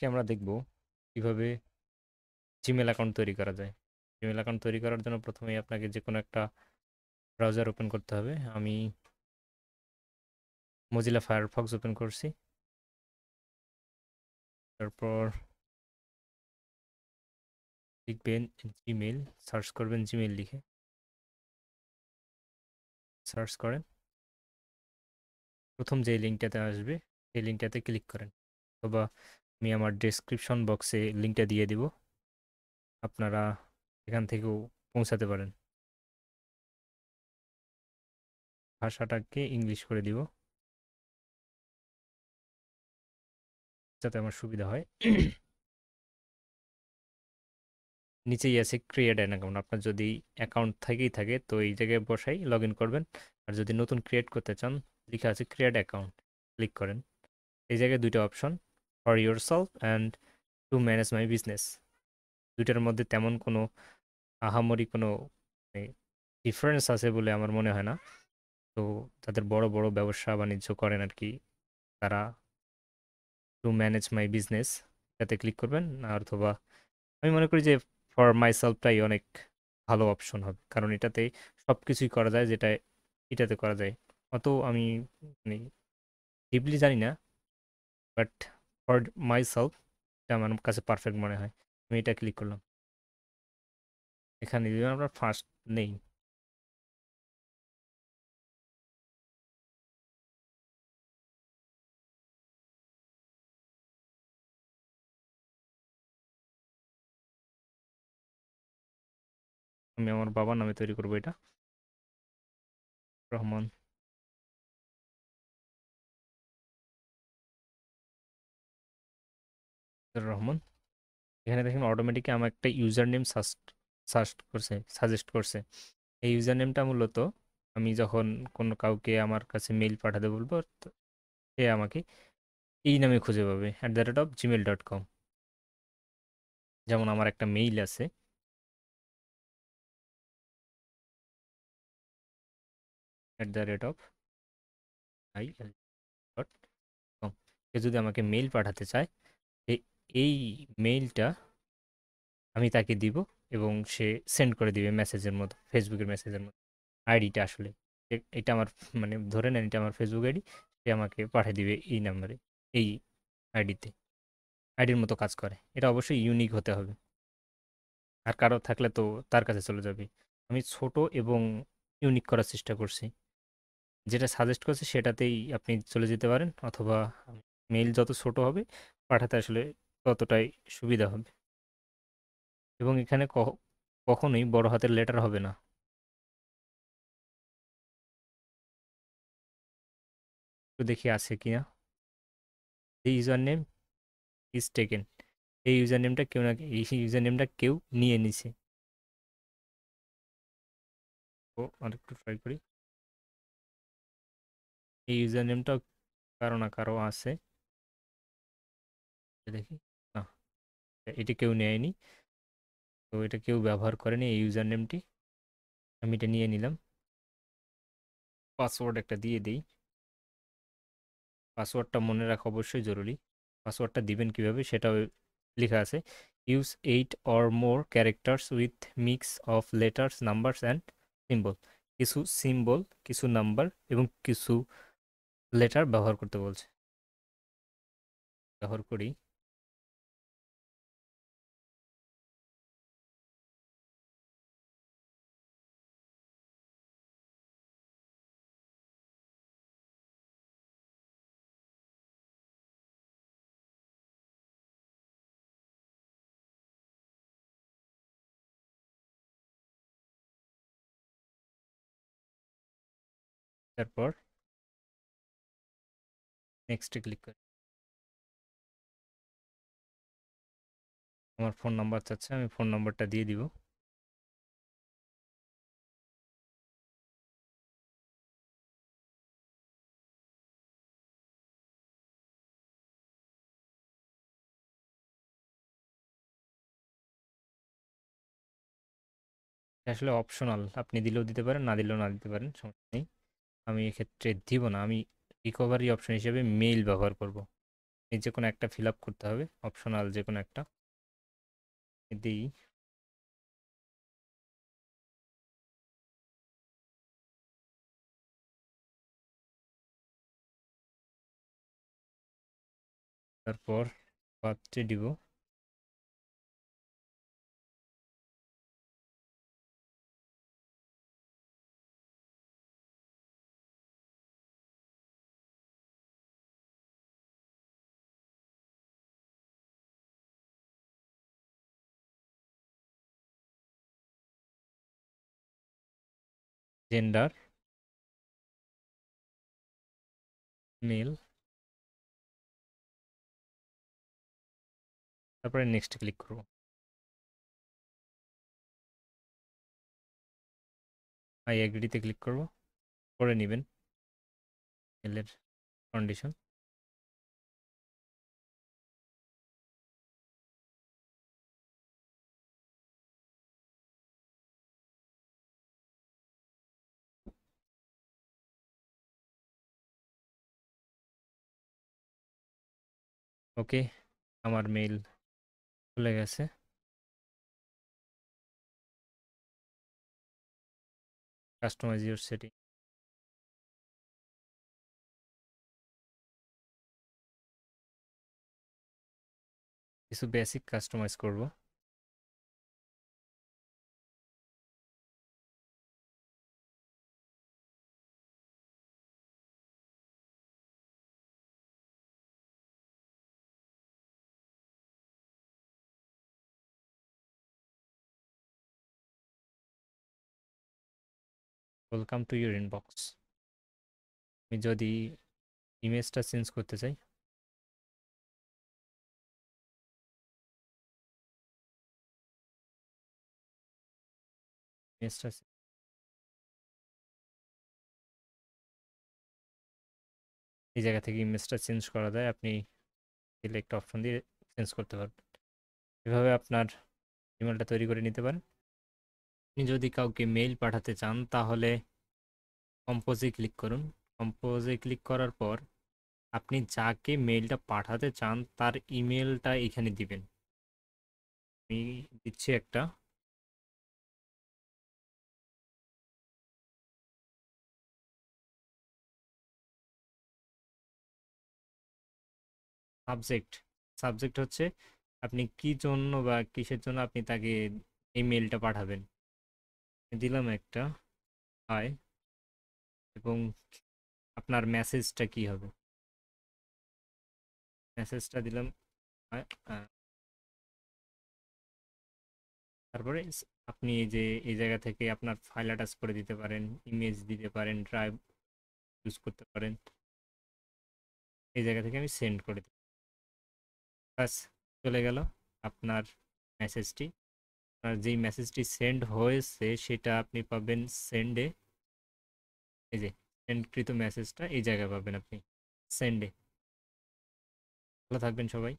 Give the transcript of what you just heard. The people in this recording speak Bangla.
আজকে আমরা দেখব কিভাবে জিমেল অ্যাকাউন্ট তৈরি করা যায়। জিমেল অ্যাকাউন্ট তৈরি করার জন্য প্রথমেই আপনাকে যে কোনো একটা ব্রাউজার ওপেন করতে হবে। আমি মজিলা ফায়ারফক্স ওপেন করছি। তারপর লিখবেন জিমেল, সার্চ করবেন জিমেল লিখে সার্চ করেন। প্রথম যে লিঙ্কটাতে আসবে সেই লিঙ্কটাতে ক্লিক করেন, অথবা আমি আমার ডেসক্রিপশন বক্সে লিঙ্কটা দিয়ে দিব, আপনারা এখান থেকেও পৌঁছাতে পারেন। ভাষাটাকে ইংলিশ করে দিব যাতে আমার সুবিধা হয়। নিচেই আছে ক্রিয়েট অ্যান অ্যাকাউন্ট। আপনার যদি অ্যাকাউন্ট থেকেই থাকে তো এই জায়গায় বসাই লগ ইন করবেন। আর যদি নতুন ক্রিয়েট করতে চান, লেখা আছে ক্রিয়েট অ্যাকাউন্ট, ক্লিক করেন। এই জায়গায় দুইটা option, for your self and to manage my business. দুইটার মধ্যে তেমন কোনো আহামরি কোনো ডিফারেন্স আছে বলে আমার মনে হয় না। তো যাদের বড় বড় ব্যবসা বাণিজ্য করেন আর কি, তারা টু ম্যানেজ মাই বিজনেস এটাতে ক্লিক করবেন। আর অথবা আমি মনে করি যে ফর মাই সেলফটাই অনেক ভালো অপশন হবে, কারণ এটাতে সব কিছুই করা যায় যেটা এটাতে করা যায়। অত আমি মানে ডিপলি জানি না, বাট ফর মাই সেলফ এটা আমার কাছে পারফেক্ট মনে হয়। আমি এটা ক্লিক করলাম। এখানে যদি আমরা ফার্স্ট নেই, আমি আমার বাবার নামে তৈরি করবো এটা, রহমান রহমান। এখানে দেখেন অটোমেটিক আমার একটা ইউজার নেম সাজেস্ট করছে। এই ইউজার নেমটা মূলত আমি যখন কোনো কাউকে আমার কাছে মেইল পাঠাতে বলবো, তো সে আমাকে এই নামে খুঁজে পাবে, @gmail.com। যেমন আমার একটা মেইল আছে, @i.com। সে যদি আমাকে মেইল পাঠাতে চায়, এই মেইলটা আমি তাকে দিব এবং সে সেন্ড করে দিবে মেসেজের মতো, ফেসবুকের মেসেজের মতো। আইডিটা আসলে এটা আমার মানে ধরে নেন এটা আমার ফেসবুক আইডি, সে আমাকে পাঠিয়ে দিবে এই নাম্বারে, এই আইডিতে। আইডির মতো কাজ করে। এটা অবশ্যই ইউনিক হতে হবে, আর কারো থাকলে তো তার কাছে চলে যাবে। আমি ছোট এবং ইউনিক করার চেষ্টা করছি। যেটা সাজেস্ট করছে সেটাতেই আপনি চলে যেতে পারেন, অথবা মেইল যত ছোট হবে পাঠাতে আসলে ততটাই সুবিধা হবে। এবং এখানে কখনোই বড় হাতের লেটার হবে না। একটু দেখি আছে কিনা। এই ইউজার নেম ইজ টেকেন। এই ইউজার নেমটা কেউ না, এই ইউজার নেমটা কেউ নিয়ে নিছে। ও আরেকটু ট্রাই করি। এই ইউজার নেমটাও কারো না কারো আছে, দেখি। না, এটা কেউ নেয়নি। তো এটা কেউ ব্যবহার করেনি এই ইউজার নেমটি। আমি এটা নিয়ে নিলাম। পাসওয়ার্ড একটা দিয়ে দিই। পাসওয়ার্ডটা মনে রাখা অবশ্যই জরুরি। পাসওয়ার্ডটা দিবেন কিভাবে সেটাও লেখা আছে। Use 8 or more characters with mix of letters, numbers and symbol. কিছু সিম্বল, কিছু নাম্বার এবং কিছু লেটার ব্যবহার করতে বলছে। ব্যবহার করি। তারপর নেক্সটে ক্লিক করি। আমার ফোন নাম্বার চাচ্ছে, আমি ফোন নাম্বারটা দিয়ে দিব। আসলে অপশনাল, আপনি দিলেও দিতে পারেন, না দিলেও না দিতে পারেন, সমস্যা নেই। আমি এক্ষেত্রে দিব না, আমি রিকভারি অপশন হিসেবে মেইল ব্যবহার করব। এই যে কোনো একটা ফিল আপ করতে হবে, অপশনাল যে কোনো একটা দিই। তারপর বার্থডে দিব। Gender mail. তারপরে নেক্সট ক্লিক করব। আই এগ্রিতে ক্লিক করব, করে নেবেন মেলের কন্ডিশন। ওকে, আমার মেল খুলে গেছে। Customise your setting. কিছু বেসিক কাস্টমাইজ করব। Welcome to your inbox. আমি যদি ইমেজটা চেঞ্জ করতে চাই, ইমেজটা এই জায়গা থেকে ইমেজটা চেঞ্জ করা যায়। আপনি সিলেক্ট অপশন দিয়ে চেঞ্জ করতে পারবেন। এভাবে আপনার ইমেলটা তৈরি করে নিতে পারেন। আপনি যদি কাউকে মেইল পাঠাতে চান তাহলে কম্পোজে ক্লিক করুন। কম্পোজে ক্লিক করার পর আপনি যাকে মেইলটা পাঠাতে চান তার ইমেলটা এখানে দিবেন। আমি দিচ্ছি একটা। সাবজেক্ট, সাবজেক্ট হচ্ছে আপনি কি জন্য বা কিসের জন্য আপনি তাকে এই মেইলটা পাঠাবেন। দিলাম একটা হাই, এবং আপনার মেসেজটা কি হবে, মেসেজটা দিলাম হাই। তারপরে আপনি এই যে এই জায়গা থেকে আপনার ফাইল অ্যাটাচ করে দিতে পারেন, ইমেজ দিতে পারেন, ড্রাইভ ইউজ করতে পারেন। এই জায়গা থেকে আমি সেন্ড করে দিই, বাস চলে গেল আপনার মেসেজটি। আর যেই মেসেজটি সেন্ড হয়েছে সেটা আপনি পাবেন সেন্ডে। এই যে সেন্ডকৃত মেসেজটা এই জায়গায় পাবেন আপনি সেন্ডে। ভালো থাকবেন সবাই।